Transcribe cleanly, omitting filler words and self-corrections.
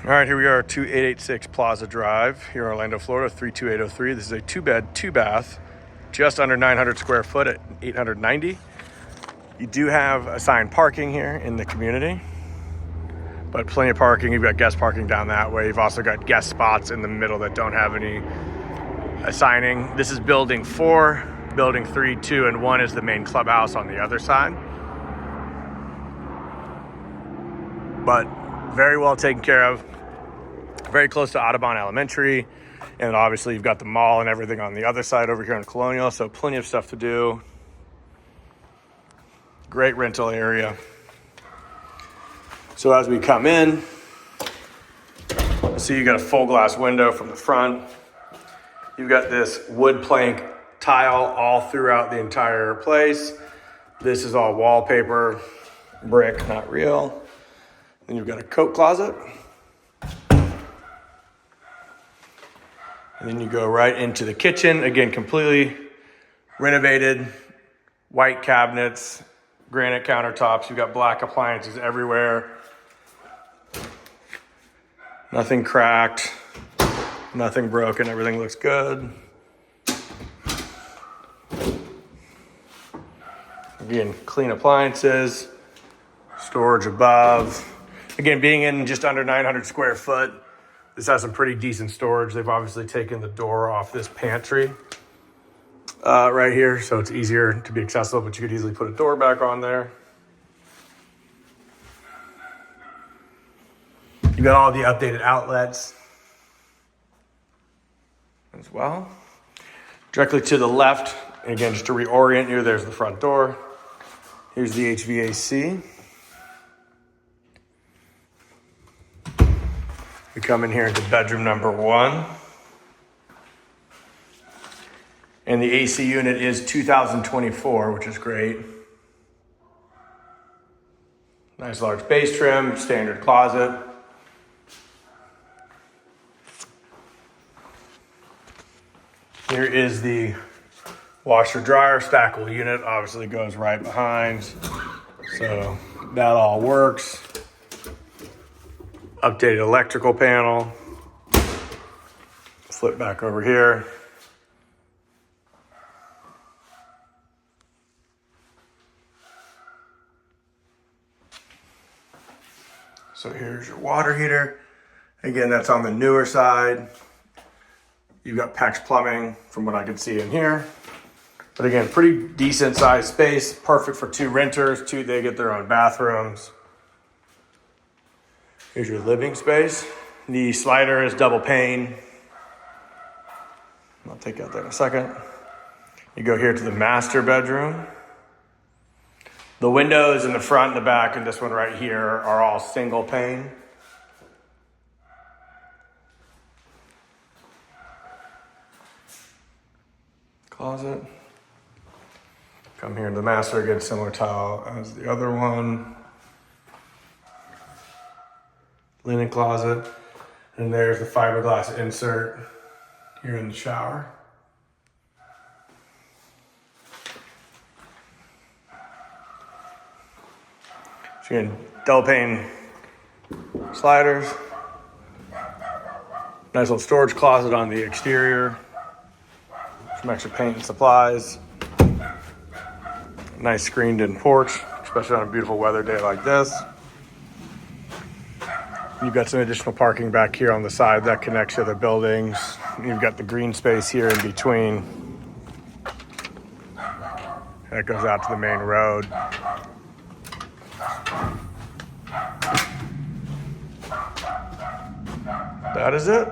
All right, here we are, 2886 Plaza Drive here in Orlando, Florida, 32803. This is a 2-bed, 2-bath, just under 900 square foot at 890. You do have assigned parking here in the community, but plenty of parking. You've got guest parking down that way. You've also got guest spots in the middle that don't have any assigning. This is building 4, building 3, 2, and 1 is the main clubhouse on the other side. But very well taken care of. Very close to Audubon Elementary. And obviously you've got the mall and everything on the other side over here in Colonial. So plenty of stuff to do. Great rental area. So as we come in, see you got a full glass window from the front. You've got this wood plank tile all throughout the entire place. This is all wallpaper, brick, not real. Then you've got a coat closet. And then you go right into the kitchen. Again, completely renovated, white cabinets, granite countertops. You've got black appliances everywhere. Nothing cracked, nothing broken, everything looks good. Again, clean appliances, storage above. Again, being in just under 900 square foot, this has some pretty decent storage. They've obviously taken the door off this pantry right here, so it's easier to be accessible, but you could easily put a door back on there. You've got all the updated outlets as well. Directly to the left, and again, just to reorient you, there's the front door. Here's the HVAC. We come in here into bedroom number 1. And the AC unit is 2024, which is great. Nice large base trim, standard closet. Here is the washer dryer stackable unit, obviously goes right behind. So that all works. Updated electrical panel. Flip back over here. So here's your water heater. Again, that's on the newer side. You've got PEX plumbing from what I can see in here. But again, pretty decent sized space. Perfect for 2 renters. They get their own bathrooms. Here's your living space. The slider is double pane. I'll take out that in a second. You go here to the master bedroom. The windows in the front and the back and this one right here are all single pane. Closet. Come here to the master, again, similar tile as the other one. Linen closet, and there's the fiberglass insert here in the shower. So again, double pane sliders. Nice little storage closet on the exterior. Some extra paint and supplies. Nice screened in porch, especially on a beautiful weather day like this. You've got some additional parking back here on the side that connects to the buildings. You've got the green space here in between. That goes out to the main road. That is it.